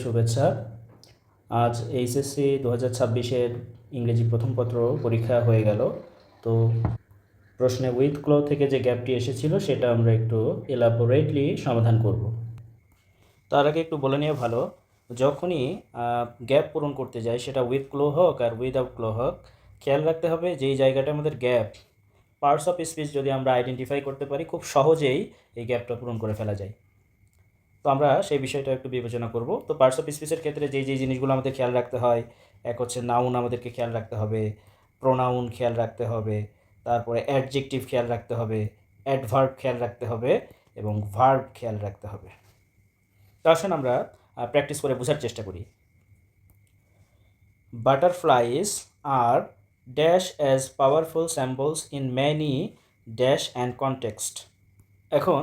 শুভেচ্ছা। আজ এইচএসসি 2026-এর ইংরেজি প্রথম পত্র পরীক্ষা হয়ে গেল। তো প্রশ্নে উইথ ক্লো থেকে যে গ্যাপটি এসেছিল সেটা আমরা একটু এলাবোরেটলি সমাধান করব। তার আগে একটু বলে নেওয়া ভালো, যখনই গ্যাপ পূরণ করতে যাই সেটা উইথ ক্লো হোক আর উইদাউট ক্লো হোক, খেয়াল রাখতে হবে যেই জায়গাটা আমাদের গ্যাপ, পার্টস অফ স্পিচ যদি আমরা আইডেন্টিফাই করতে পারি খুব সহজেই এই গ্যাপটা পূরণ করে ফেলা যায়। তো আমরা সেই বিষয়টা একটু বিবেচনা করব। তো পার্টস অফ স্পিচের ক্ষেত্রে যেই জিনিসগুলো আমাদের খেয়াল রাখতে হয়, এক হচ্ছে নাউন আমাদেরকে খেয়াল রাখতে হবে, প্রোনাউন খেয়াল রাখতে হবে, তারপরে অ্যাডজেক্টিভ খেয়াল রাখতে হবে, অ্যাডভার্ব খেয়াল রাখতে হবে এবং ভার্ব খেয়াল রাখতে হবে। তো আসুন আমরা প্র্যাকটিস করে বোঝার চেষ্টা করি। Butterflies are dash as powerful samples in many dash and context. এখন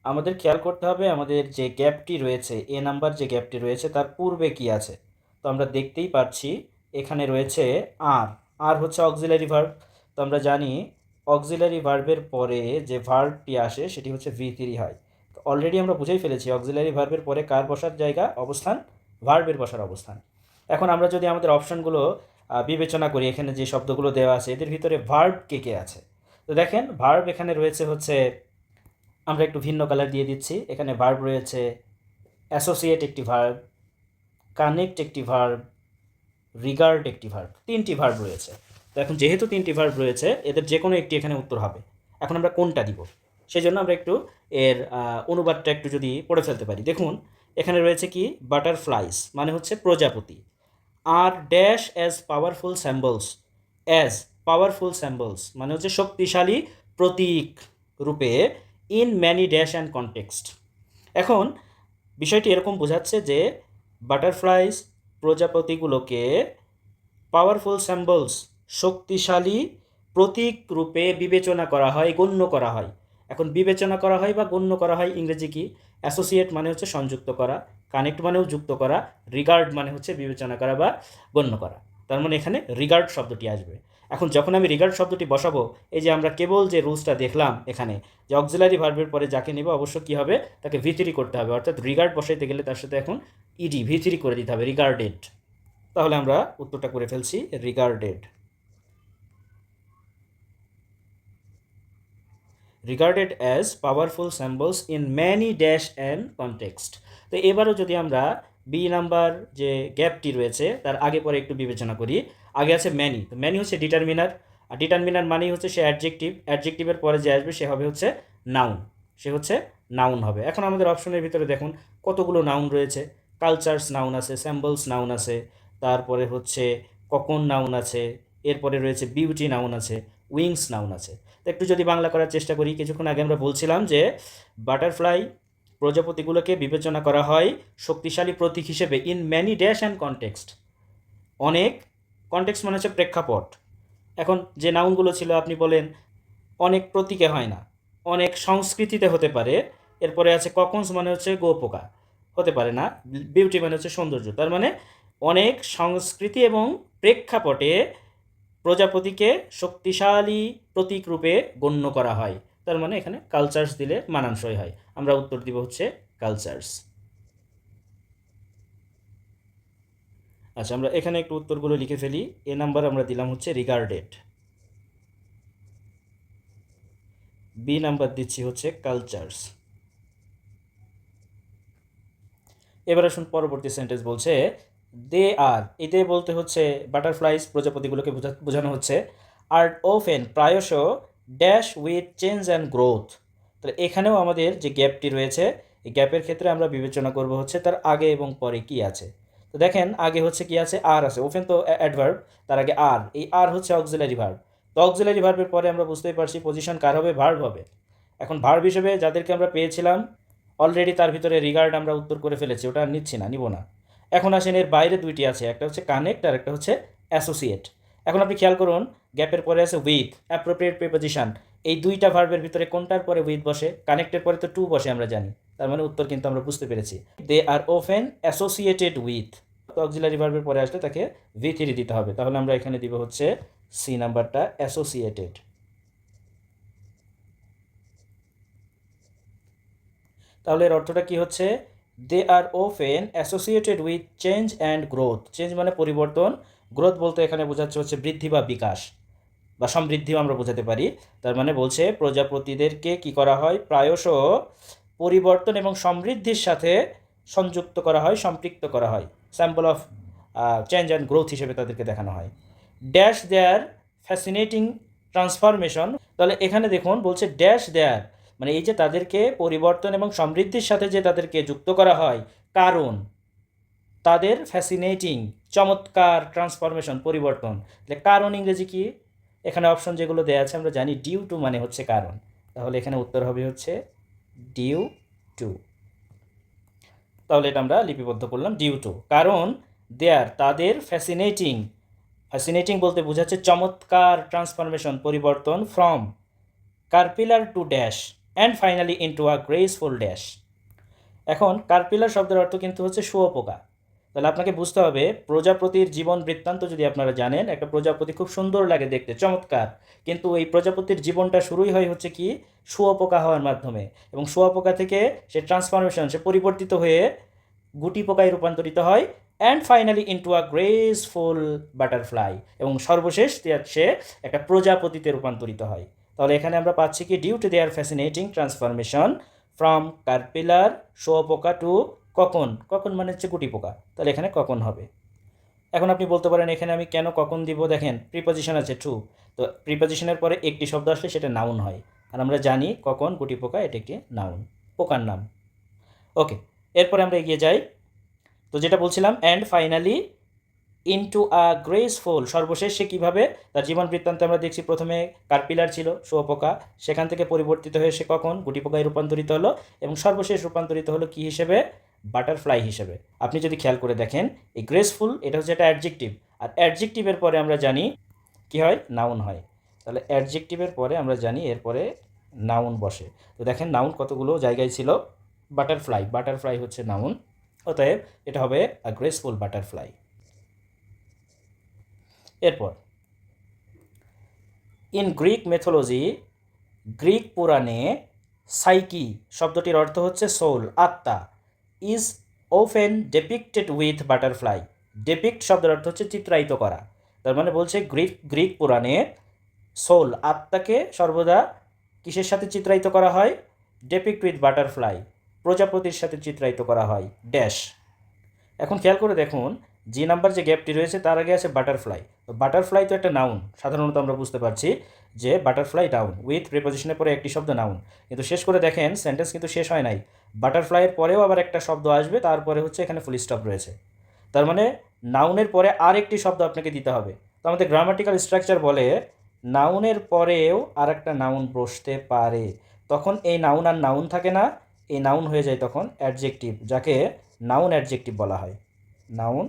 আমাদের খেয়াল করতে হবে আমাদের যে গ্যাপটি রয়েছে, এ নাম্বার যে গ্যাপটি রয়েছে তার পূর্বে কি আছে। তো আমরা দেখতেই পাচ্ছি এখানে রয়েছে আর। আর হচ্ছে অক্সিলারি ভার্ব। তো আমরা জানি অক্সিলারি ভার্বের পরে যে ভার্বটি আসে সেটি হচ্ছে V3 হয়। তো অলরেডি আমরা বুঝেই ফেলেছি অক্সিলারি ভার্বের পরে কার বসার জায়গা অবস্থান, ভার্বের বসার অবস্থান। এখন আমরা যদি আমাদের অপশনগুলো বিবেচনা করি, এখানে যে শব্দগুলো দেওয়া আছে এদের ভিতরে ভার্ব কে কে আছে। তো দেখেন ভার্ব এখানে রয়েছে হচ্ছে, আমরা একটু ভিন্ন কালার দিয়ে দিচ্ছি। এখানে ভার্ব রয়েছে অ্যাসোসিয়েট একটি ভার্ব, কানেক্ট একটি ভার্ব, রিগার্ড একটি ভার্ব, তিনটি ভার্ব রয়েছে। তো এখন যেহেতু তিনটি ভার্ব রয়েছে এদের যে কোনো একটি এখানে উত্তর হবে। এখন আমরা কোনটা দিব সেই জন্য আমরা একটু এর অনুবাদটা একটু যদি পড়ে ফেলতে পারি। দেখুন এখানে রয়েছে কি, বাটারফ্লাইস মানে হচ্ছে প্রজাপতি, আর dash as powerful symbols, as powerful symbols মানে হচ্ছে শক্তিশালী প্রতীক রূপে, in many dash and context. এখন বিষয়টি এরকম বোঝাচ্ছে যে বাটারফ্লাইস প্রজাপতিগুলোকে পাওয়ারফুল স্যাম্বলস শক্তিশালী প্রতীক রূপে বিবেচনা করা হয়, গণ্য করা হয়। এখন বিবেচনা করা হয় বা গণ্য করা হয় ইংরেজি কি, অ্যাসোসিয়েট মানে হচ্ছে সংযুক্ত করা, কানেক্ট মানেও যুক্ত করা, রিগার্ড মানে হচ্ছে বিবেচনা করা বা গণ্য করা। তার মানে এখানে রিগার্ড শব্দটি আসবে। এখন যখন আমি রিগার্ড শব্দটি বসাবো, এই যে আমরা কেবল যে রুলসটা দেখলাম এখানে, যে অক্সিলারি ভার্বের পরে যাকে নেব অবশ্য কী হবে, তাকে V3 করতে হবে, অর্থাৎ রিগার্ড বসাইতে গেলে তার সাথে এখন ইডি V3 করে দিতে হবে, রিগার্ডেড। তাহলে আমরা উত্তরটা করে ফেলছি, regarded. Regarded as powerful symbols in many dash and context. তো এবারও যদি আমরা বি নাম্বার যে গ্যাপটি রয়েছে তার আগে পরে একটু বিবেচনা করি। আগে আছে ম্যানি, তো ম্যানি হচ্ছে ডিটারমিনার, আর ডিটারমিনার মানেই হচ্ছে সে অ্যাডজেক্টিভ, অ্যাডজেক্টিভের পরে যে আসবে সে হবে হচ্ছে নাউন, সে হচ্ছে নাউন হবে। এখন আমাদের অপশনের ভিতরে দেখুন কতগুলো নাউন রয়েছে, কালচার্স নাউন আছে, স্যাম্বলস নাউন আছে, তারপরে হচ্ছে কখন নাউন আছে, এরপরে রয়েছে বিউটি নাউন আছে, উইংস নাউন আছে। তো একটু যদি বাংলা করার চেষ্টা করি, কিছুক্ষণ আগে আমরা বলছিলাম যে বাটারফ্লাই প্রজাপতিগুলোকে বিবেচনা করা হয় শক্তিশালী প্রতীক হিসেবে in many dash and context. অনেক, কনটেক্সট মানে হচ্ছে প্রেক্ষাপট। এখন যে নাউনগুলো ছিল আপনি বলেন অনেক প্রতীকে হয় না, অনেক সংস্কৃতিতে হতে পারে। এরপরে আছে ককন্স মানে হচ্ছে গোপোকা, হতে পারে না। বিউটি মানে হচ্ছে সৌন্দর্য। তার মানে অনেক সংস্কৃতি এবং প্রেক্ষাপটে প্রজাপতিকে শক্তিশালী প্রতীক রূপে গণ্য করা হয়। তার মানে এখানে কালচার্স দিলে মানানসই হয়। আমরা উত্তর দিব হচ্ছে কালচার্স। আচ্ছা, আমরা এখানে একটু উত্তরগুলো লিখে ফেলি। এ নাম্বার আমরা দিলাম হচ্ছে রিগার্ডেড, বি নাম্বার দিচ্ছি হচ্ছে কালচার্স। এবার আসুন পরবর্তী সেন্টেন্স বলছে দে আর, এতে বলতে হচ্ছে বাটারফ্লাইজ প্রজাপতিগুলোকে বোঝানো হচ্ছে, আর ওফেন প্রায়শ dash with change and growth. তাহলে এখানেও আমাদের যে গ্যাপটি রয়েছে এই গ্যাপের ক্ষেত্রে আমরা বিবেচনা করব হচ্ছে তার আগে এবং পরে কি আছে। তো দেখেন আগে হচ্ছে কি আছে, আর আছে, ওফেন তো অ্যাডভার্ব, তার আগে আর, এই আর হচ্ছে অক্সিলারি ভার্ব। তো অক্সিলারি ভার্বের পরে আমরা বুঝতেই পারছি পজিশন কার হবে, ভার্ব হবে। এখন ভার্ব হিসেবে যাদেরকে আমরা পেয়েছিলাম অলরেডি তার ভিতরে রিগার্ড আমরা উত্তর করে ফেলেছি, ওটা আর নিচ্ছি না, নিব না। এখন আসেন এর বাইরে দুইটি আছে, একটা হচ্ছে কানেক্ট আর একটা হচ্ছে অ্যাসোসিয়েট। এখন আপনি খেয়াল করুন গ্যাপের পরে আছে উইথ, অ্যাপ্রোপ্রিয়েট প্রিপোজিশন। এই দুইটা ভার্বের ভিতরে কোনটার পরে উইথ বসে, কানেক্টের পরে তো টু বসে আমরা জানি। তার মানে উত্তর কিন্তু আমরা বুঝতে পেরেছি, দে আর অফেন অ্যাসোসিয়েটেড উইথ। তো অক্সিলারি ভার্বের পরে আসলে তাকে V3 দিতে হবে। তাহলে আমরা এখানে দিব হচ্ছে সি নাম্বারটা, অ্যাসোসিয়েটেড। তাহলে এর অর্থটা কি হচ্ছে, they are often associated with change and growth. Change মানে পরিবর্তন, গ্রোথ বলতে এখানে বোঝাচ্ছে হচ্ছে বৃদ্ধি বা বিকাশ বা সমৃদ্ধিও আমরা বোঝাতে পারি। তার মানে বলছে প্রজাপতিদেরকে কি করা হয়, প্রায়শ পরিবর্তন এবং সমৃদ্ধির সাথে সংযুক্ত করা হয়, সম্পৃক্ত করা হয়, sample of change and growth হিসেবে তাদেরকে দেখানো হয়। ড্যাশ দেয়ার ফ্যাসিনেটিং ট্রান্সফরমেশন। তাহলে এখানে দেখুন বলছে ড্যাশ দেয়ার, মানে এই যে তাদেরকে পরিবর্তন এবং সমৃদ্ধির সাথে যে তাদেরকে যুক্ত করা হয়, কারণ তাদের ফ্যাসিনেটিং চমৎকার ট্রান্সফরমেশন পরিবর্তন। তাহলে কারণ ইংরেজি কি, এখানে অপশন যেগুলো দেওয়া আছে আমরা জানি ডিউ টু মানে হচ্ছে কারণ, তাহলে এখানে উত্তর হবে হচ্ছে ডিউ টু। তাহলে এটা আমরা লিপিবদ্ধ করলাম ডিউ টু, কারণ দেয়ার তাদের ফ্যাসিনেটিং, ফ্যাসিনেটিং বলতে বোঝাচ্ছে চমৎকার ট্রান্সফরমেশন পরিবর্তন, from caterpillar to dash and finally into a graceful dash. এখন কার্পিলার শব্দের অর্থ কিন্তু হচ্ছে শুঁয়োপোকা। তাহলে আপনাকে বুঝতে হবে প্রজাপতির জীবন বৃত্তান্ত যদি আপনারা জানেন, একটা প্রজাপতি খুব সুন্দর লাগে দেখতে, চমৎকার, কিন্তু এই প্রজাপতির জীবনটা শুরুই হয় হচ্ছে কি শুঁয়োপোকা হওয়ার মাধ্যমে, এবং শুঁয়োপোকা থেকে সে ট্রান্সফরমেশন, সে পরিবর্তিত হয়ে গুটি পোকায় রূপান্তরিত হয়, and finally into a graceful butterfly, এবং সর্বশেষ সে একটা প্রজাপতিতে রূপান্তরিত হয়। তাহলে এখানে আমরা পাচ্ছি কি due to their fascinating transformation from caterpillar শুঁয়োপোকা টু কখন, কখন মানে হচ্ছে গুটি পোকা, তাহলে এখানে কখন হবে। এখন আপনি বলতে পারেন এখানে আমি কেন কখন দিব, দেখেন প্রিপজিশন আছে টু, তো প্রিপজিশনের পরে একটি শব্দ আসলে সেটা নাউন হয়, আর আমরা জানি কখন গুটি পোকা এটা একটি নাউন, পোকার নাম। ওকে, এরপরে আমরা এগিয়ে যাই। তো যেটা বলছিলাম and finally into a graceful, সর্বশেষ সে কীভাবে তার জীবন বৃত্তান্তে আমরা দেখছি প্রথমে কার্পিলার ছিল শুঁয়োপোকা, সেখান থেকে পরিবর্তিত হয়ে সে কখন গুটি পোকায় রূপান্তরিত হলো, এবং সর্বশেষ রূপান্তরিত হলো কী হিসেবে, বাটারফ্লাই হিসেবে। আপনি যদি খেয়াল করে দেখেন এই গ্রেসফুল এটা হচ্ছে একটা অ্যাডজেক্টিভ, আর অ্যাডজেক্টিভের পরে আমরা জানি কি হয়, নাউন হয়। তাহলে অ্যাডজেক্টিভের পরে আমরা জানি এরপরে নাউন বসে। তো দেখেন নাউন কতগুলো জায়গায় ছিল, বাটারফ্লাই, বাটারফ্লাই হচ্ছে নাউন, অতএব এটা হবে আ গ্রেসফুল বাটারফ্লাই। এরপর ইন গ্রিক মেথোলজি, গ্রিক পুরাণে সাইকি শব্দটির অর্থ হচ্ছে সোল, আত্মা, is often depicted with butterfly. Depict শব্দের অর্থ হচ্ছে চিত্রায়িত করা, তার মানে বলছে গ্রিক পুরাণে সোল, আত্মাকে সর্বদা কিসের সাথে চিত্রায়িত করা হয়, ডেপিক্ট উইথ বাটারফ্লাই, প্রজাপতির সাথে চিত্রায়িত করা হয়, ড্যাশ। এখন খেয়াল করে দেখুন জি নাম্বার যে গ্যাপটি রয়েছে তার আগে আছে বাটারফ্লাই, তো বাটারফ্লাই তো একটা নাউন, সাধারণত আমরা বুঝতে পারছি যে বাটারফ্লাই নাউন, উইথ প্রিপজিশনের পরে একটি শব্দ নাউন, কিন্তু শেষ করে দেখেন সেন্টেন্স কিন্তু শেষ হয় নাই, বাটারফ্লাইয়ের পরেও আবার একটা শব্দ আসবে, তারপরে হচ্ছে এখানে ফুল স্টপ রয়েছে, তার মানে নাউনের পরে আর একটি শব্দ আপনাকে দিতে হবে। তো আমাদের গ্রামাটিক্যাল স্ট্রাকচার বলে নাউনের পরেও আর একটা নাউন বসতে পারে, তখন এই নাউন আর নাউন থাকে না, এই নাউন হয়ে যায় তখন অ্যাডজেক্টিভ, যাকে নাউন অ্যাডজেক্টিভ বলা হয়, নাউন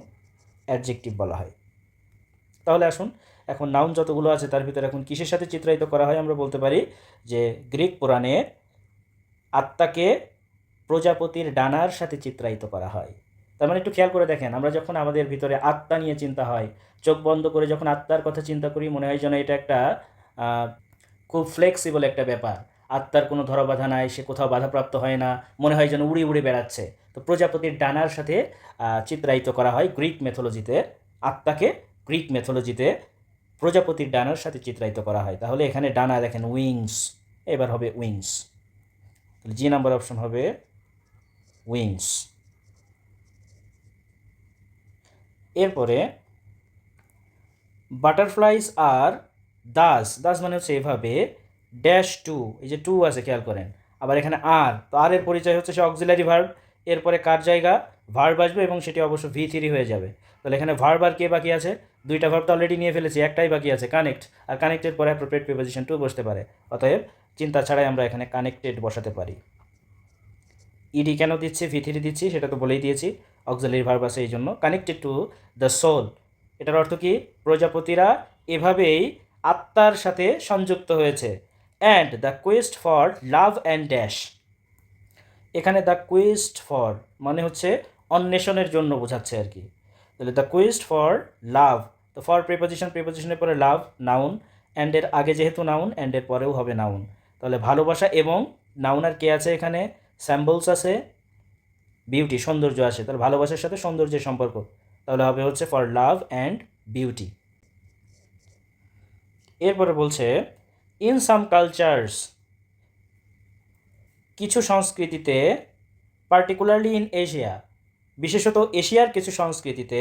অ্যাডজেক্টিভ বলা হয়। তাহলে আসুন এখন নাউন যতগুলো আছে তার ভিতরে এখন কিসের সাথে চিত্রায়িত করা হয়, আমরা বলতে পারি যে গ্রিক পুরাণে আত্মাকে প্রজাপতির ডানার সাথে চিত্রায়িত করা হয়। তার মানে একটু খেয়াল করে দেখেন, আমরা যখন আমাদের ভিতরে আত্মা নিয়ে চিন্তা হয়, চোখ বন্ধ করে যখন আত্মার কথা চিন্তা করি, মনে হয় যেন এটা একটা খুব ফ্লেক্সিবল একটা ব্যাপার, আত্মার কোনো ধরাবাধা নাই, সে কোথাও বাধাপ্রাপ্ত হয় না, মনে হয় যেন উড়ে উড়ে বেড়াচ্ছে। তো প্রজাপতির ডানার সাথে চিত্রায়িত করা হয় গ্রিক মেথোলজিতে, আত্মাকে গ্রিক মেথোলজিতে প্রজাপতির ডানার সাথে চিত্রায়িত করা হয়। তাহলে এখানে ডানা দেখেন উইংস, এবার হবে উইংস, তাহলে জি নাম্বার অপশন হবে উইংস। এরপরে বাটারফ্লাইজ আর দাস, দাস মানে হচ্ছে এভাবে, ড্যাশ টু, এই যে টু আছে খেয়াল করেন, আবার এখানে আর, তো আর এর পরিচয় হচ্ছে সে অক্সিলারি ভার্ব, এরপরে কার জায়গা ভার্ব আসবে এবং সেটি অবশ্য V3 হয়ে যাবে। তাহলে এখানে ভার্ব আর কে বাকি আছে, দুইটা ভার্ব তো অলরেডি নিয়ে ফেলেছি, একটাই বাকি আছে কানেক্ট, আর কানেক্টেড পরে অ্যাপ্রোপ্রিয়েট প্রিপোজিশন টু বসতে পারে, অতএব চিন্তা ছাড়াই আমরা এখানে কানেক্টেড বসাতে পারি। ইডি কেন দিচ্ছি, V3 দিচ্ছি সেটা তো বলেই দিয়েছি, অক্সিলারি ভার্ব আছে এই জন্য। কানেক্টেড টু দ্য সোল, এটার অর্থ কি, প্রজাপতিরা এভাবেই আত্মার সাথে সংযুক্ত হয়েছে। And the Quest for love and dash, এখানে দ্য কোয়েস্ট ফর মানে হচ্ছে অন্বেষণের জন্য বোঝাচ্ছে আর কি, তাহলে দ্য কোয়েস্ট ফর লাভ, তো ফর প্রিপোজিশনের পরে লাভ নাউন, অ্যান্ডের আগে যেহেতু নাউন অ্যান্ডের পরেও হবে নাউন, তাহলে ভালোবাসা এবং নাউন আর কে আছে এখানে, স্যাম্বলস আছে, বিউটি সৌন্দর্য আসে, তাহলে ভালোবাসার সাথে সৌন্দর্যের সম্পর্ক, তাহলে হবে হচ্ছে ফর লাভ অ্যান্ড বিউটি। এরপরে বলছে ইন সাম কালচার্স, কিছু সংস্কৃতিতে, পার্টিকুলারলি ইন এশিয়া, বিশেষত এশিয়ার কিছু সংস্কৃতিতে,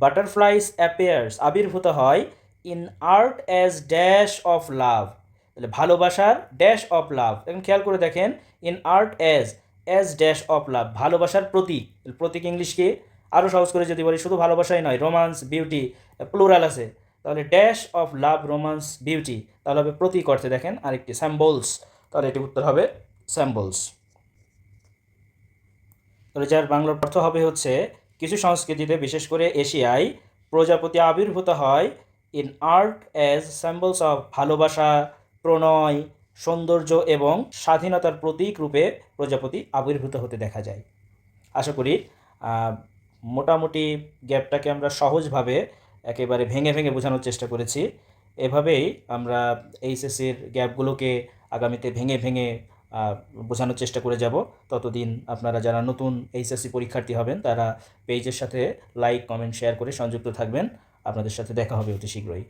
বাটারফ্লাইস অ্যাপিয়ার্স আবির্ভূত হয় in art as dash of love, তাহলে ভালোবাসার ড্যাশ অফ লাভ। এখন খেয়াল করে দেখেন, in art as dash of love, ভালোবাসার প্রতীক। প্রতীক ইংলিশকে আরও সহজ করে যদি বলি, শুধু ভালোবাসাই নয়, রোমান্স, বিউটি, প্লুরাল আছে, তাহলে dash of love, romance, beauty, তাহলে হবে প্রতীক অর্থে। দেখেন আরেকটি স্যাম্বলস, তাহলে এটি উত্তর হবে স্যাম্বলস। তাহলে যার বাংলার অর্থ হবে হচ্ছে কিছু সংস্কৃতিতে, বিশেষ করে এশিয়ায়, প্রজাপতি আবির্ভূত হয় ইন আর্ট অ্যাজ স্যাম্বলস অফ ভালোবাসা, প্রণয়, সৌন্দর্য এবং স্বাধীনতার প্রতীক রূপে প্রজাপতি আবির্ভূত হতে দেখা যায়। আশা করি মোটামুটি গ্যাপটাকে আমরা সহজভাবে একেবারে ভেঙে ভেঙে বোঝানোর চেষ্টা করেছি। এভাবেই আমরা এইচএসসির গ্যাপগুলোকে আগামীতে ভেঙে ভেঙে বোঝানোর চেষ্টা করে যাব। ততদিন আপনারা যারা নতুন এইচএসসি পরীক্ষার্থী হবেন তারা পেজের সাথে লাইক, কমেন্ট, শেয়ার করে সংযুক্ত থাকবেন। আপনাদের সাথে দেখা হবে অতি শীঘ্রই।